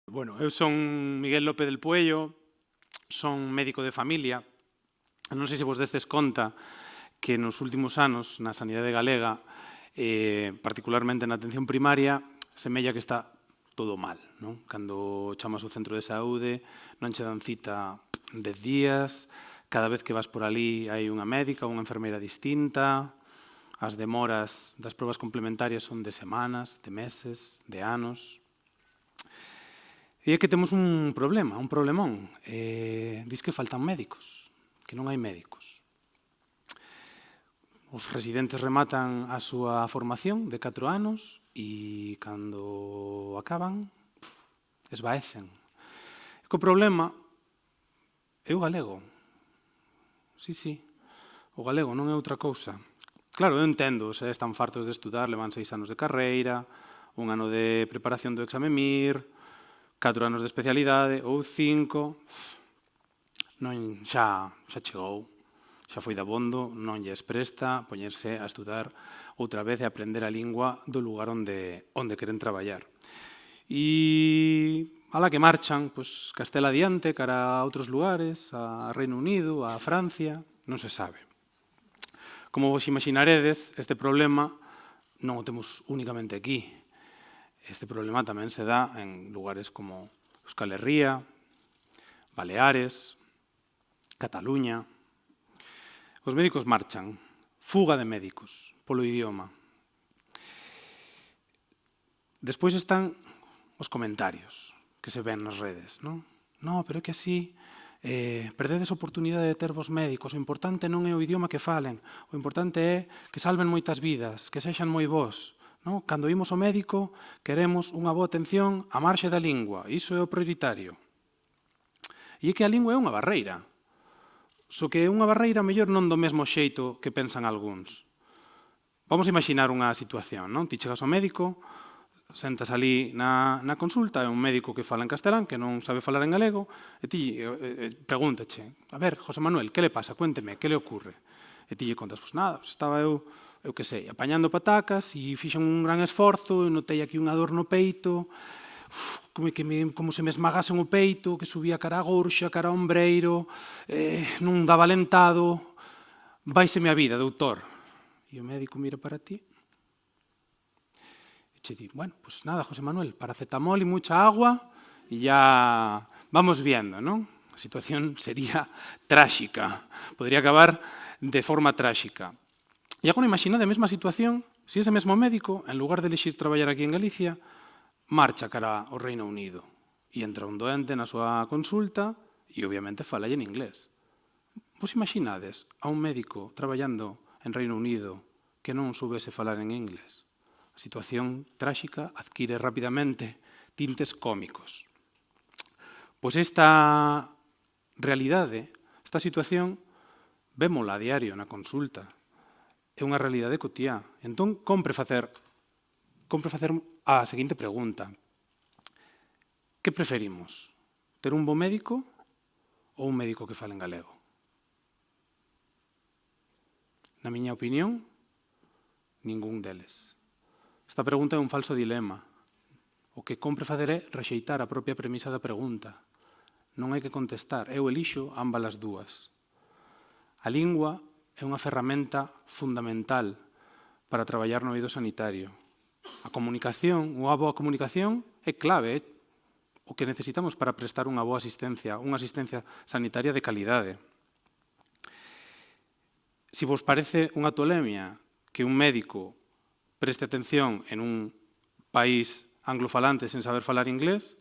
Bueno, eu son Miguel López del Puello, son médico de familia. Non sei se vos destes conta que nos últimos anos na sanidade galega, particularmente na atención primaria, semella que está todo mal, non? Cando chamas ao centro de saúde, non che dan cita 10 días, cada vez que vas por ali hai unha médica ou unha enfermeira distinta, as demoras das probas complementarias son de semanas, de meses, de anos. E é que temos un problema, un problemón. Dis que faltan médicos, que non hai médicos. Os residentes rematan a súa formación de 4 anos e cando acaban, esvaecen. E co problema é o galego. Sí, o galego non é outra cousa. Claro, eu entendo, se están fartos de estudar, levan 6 anos de carreira, un ano de preparación do exame MIR, 4 anos de especialidade ou 5, non, xa chegou, xa foi dabondo, non lles presta poñerse a estudar outra vez e aprender a lingua do lugar onde queren traballar. E ala que marchan, pois, Castela adiante, cara a outros lugares, a Reino Unido, a Francia, non se sabe. Como vos imaginaredes, este problema non o temos únicamente aquí. Este problema tamén se dá en lugares como Euskal Herria, Baleares, Cataluña. Os médicos marchan, fuga de médicos polo idioma. Despois están os comentarios que se ven nas redes, non? No, pero é que así perdedes a oportunidade de ter vos médicos. O importante non é o idioma que falen, o importante é que salven moitas vidas, que sexan moi bons. No? Cando imos ao médico, queremos unha boa atención á marxe da lingua. Iso é o prioritario. E é que a lingua é unha barreira. Só que é unha barreira mellor non do mesmo xeito que pensan algúns. Vamos a imaginar unha situación, non? Ti chegas ao médico, sentas ali na consulta, é un médico que fala en castelán, que non sabe falar en galego, e ti pregúntache, a ver, José Manuel, que le pasa? Cuénteme, que le ocurre? E ti lle contas, pois nada, estaba eu que sei, apañando patacas e fixen un gran esforzo, e notei aquí unha dor no peito, como se me esmagasen o peito, que subía cara a gorxa, cara a ombreiro, non daba alentado, vaiseme a vida, doutor. E o médico mira para ti e che di, bueno, pues nada, José Manuel, paracetamol e mucha agua e ya vamos viendo, non? A situación sería tráxica, podría acabar de forma tráxica. E agora imaginade a mesma situación se ese mesmo médico, en lugar de elixir traballar aquí en Galicia, marcha cara ao Reino Unido e entra un doente na súa consulta e obviamente falalle en inglés. Vos imaginades a un médico traballando en Reino Unido que non soubese falar en inglés? A situación tráxica adquire rapidamente tintes cómicos. Pois esta realidade, esta situación, vémola a diario na consulta. É unha realidade cotiá. Entón, compre facer a seguinte pregunta. Que preferimos? Ter un bo médico ou un médico que fale en galego? Na miña opinión, ningún deles. Esta pregunta é un falso dilema. O que compre facer é rexeitar a propia premisa da pregunta. Non hai que contestar. Eu elixo ambas as dúas. A lingua é unha ferramenta fundamental para traballar no eido sanitario. A comunicación, unha boa comunicación, é clave, é o que necesitamos para prestar unha boa asistencia, unha asistencia sanitaria de calidade. Se vos parece unha tolemia que un médico preste atención en un país anglofalante sen saber falar inglés,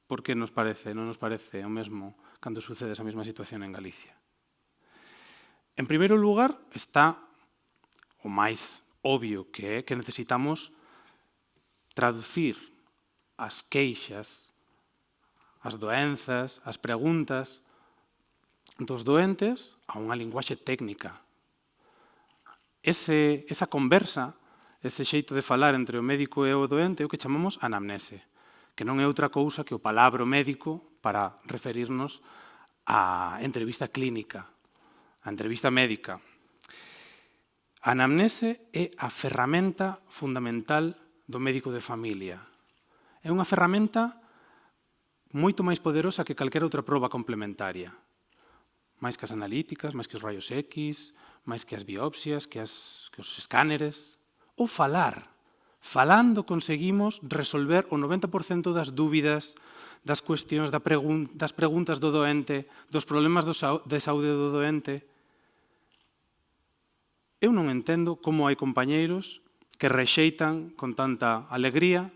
por que non nos parece o mesmo cando sucede esa mesma situación en Galicia? En primeiro lugar, está o máis obvio, que é que necesitamos traducir as queixas, as doenzas, as preguntas dos doentes a unha linguaxe técnica. Esa conversa, ese xeito de falar entre o médico e o doente é o que chamamos anamnese, que non é outra cousa que o palabro médico para referirnos á entrevista clínica, a entrevista médica. A anamnese é a ferramenta fundamental do médico de familia. É unha ferramenta moito máis poderosa que calquera outra proba complementaria. Máis que as analíticas, máis que os raios X, máis que as biopsias, que os escáneres. O falar. Falando conseguimos resolver o 90% das dúbidas, das cuestións, das preguntas do doente, dos problemas de saúde do doente. Eu non entendo como hai compañeiros que rexeitan con tanta alegría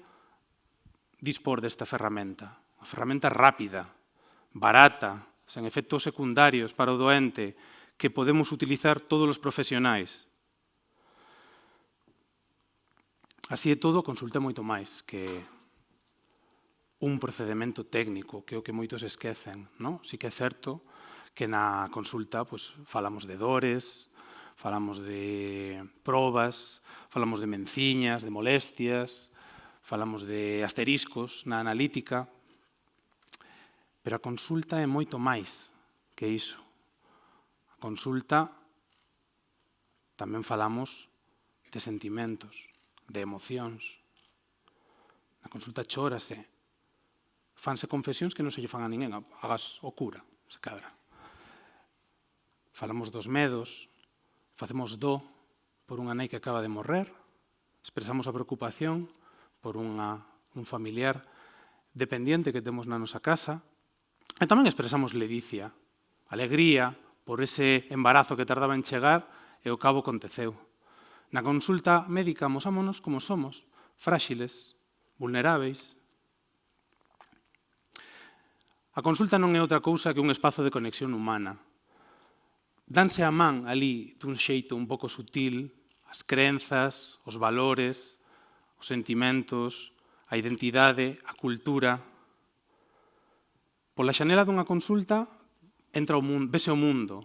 dispor desta ferramenta. Unha ferramenta rápida, barata, sen efectos secundarios para o doente, que podemos utilizar todos os profesionais. Así e todo, a consulta é moito máis que un procedimento técnico, que é o que moitos esquecen. Si que é certo que na consulta falamos de dores, falamos de probas, falamos de menciñas, de molestias, falamos de asteriscos na analítica, pero a consulta é moito máis que iso. A consulta tamén falamos de sentimentos, de emocións. Na consulta chórase. Fanse confesións que non se lle fan a ninguén, hagas o cura, se cadra. Falamos dos medos, facemos do por unha nai que acaba de morrer, expresamos a preocupación por un familiar dependiente que temos na nosa casa, e tamén expresamos ledicia, alegría por ese embarazo que tardaba en chegar e ao cabo aconteceu. Na consulta médica amosámonos como somos, fráxiles, vulneráveis. A consulta non é outra cousa que un espazo de conexión humana. Danse a man ali dun xeito un pouco sutil as crenzas, os valores, os sentimentos, a identidade, a cultura. Pola xanela dunha consulta vese o mundo,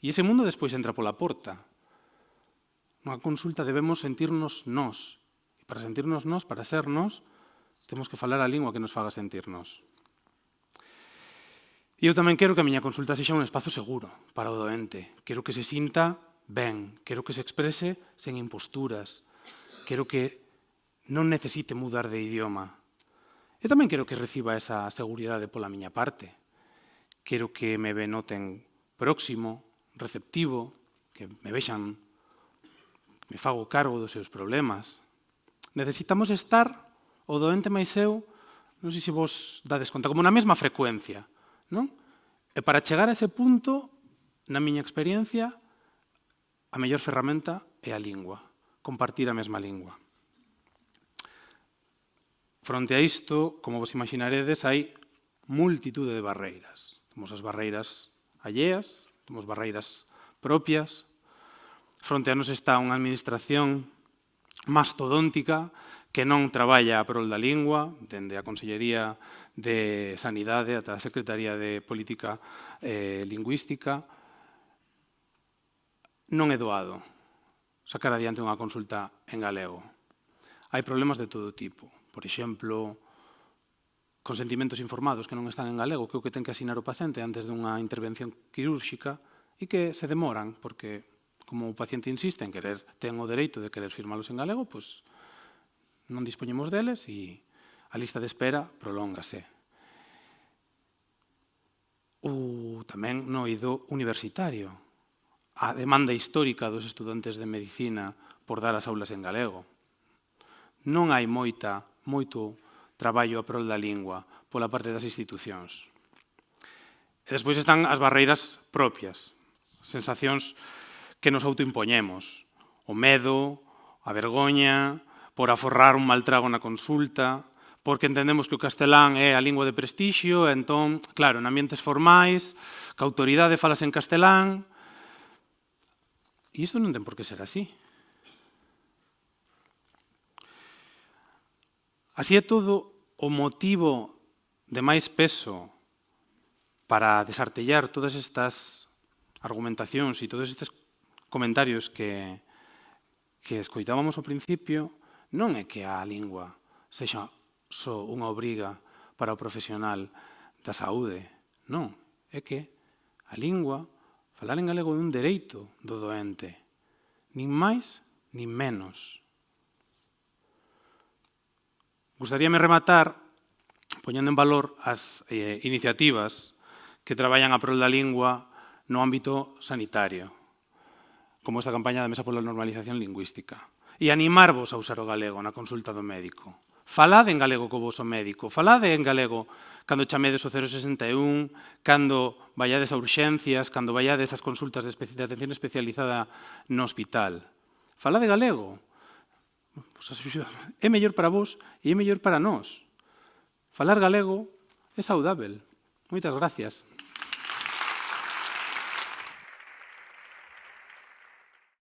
e ese mundo despois entra pola porta. Nunha consulta debemos sentirnos nós, e para sentirnos nós, para ser nós, temos que falar a lingua que nos faga sentirnos. E eu tamén quero que a miña consulta sexa un espazo seguro para o doente. Quero que se sinta ben, quero que se exprese sen imposturas, quero que non necesite mudar de idioma. Eu tamén quero que reciba esa seguridade pola miña parte. Quero que me noten próximo, receptivo, que me vexan, que me fago cargo dos seus problemas. Necesitamos estar, o doente máis eu, non sei se vos dades conta, como na mesma frecuencia. E para chegar a ese punto, na miña experiencia, a mellor ferramenta é a lingua, compartir a mesma lingua. Fronte a isto, como vos imaginaredes, hai multitude de barreiras. Temos as barreiras alleas, temos barreiras propias. Fronte a nos está unha administración mastodóntica que non traballa a prol da lingua, dende a Consellería de Sanidade ata a Secretaría de Política Lingüística. Non é doado sacar adiante unha consulta en galego. Hai problemas de todo tipo. Por exemplo, consentimentos informados que non están en galego, que é o que ten que asinar o paciente antes dunha intervención quirúrxica e que se demoran, porque, como o paciente insiste en querer, ten o dereito de querer firmalos en galego, pois non dispoñemos deles e a lista de espera prolóngase. Ou tamén no eido universitario, a demanda histórica dos estudantes de medicina por dar as aulas en galego. Non hai moito traballo a prol da lingua pola parte das institucións. E despois están as barreiras propias, sensacións que nos autoimpoñemos. O medo, a vergoña, por aforrar un mal trago na consulta, porque entendemos que o castelán é a lingua de prestixio, e entón, claro, en ambientes formais, que a autoridade falase en castelán, e isto non ten por que ser así. Así é todo, o motivo de máis peso para desartellar todas estas argumentacións e todos estes comentarios que escoitábamos ao principio non é que a lingua sexa só unha obriga para o profesional da saúde, non. É que a lingua, falar en galego é un dereito do doente, nin máis nin menos. Gustaríame rematar poñendo en valor as iniciativas que traballan a prol da lingua no ámbito sanitario, como esta campaña da Mesa pola Normalización Lingüística. E animarvos a usar o galego na consulta do médico. Falade en galego co voso médico, falade en galego cando chamedes o 061, cando vaiades a urxencias, cando vaiades ás consultas de atención especializada no hospital. Falade galego. É mellor para vos e é mellor para nós. Falar galego é saudável. Moitas gracias.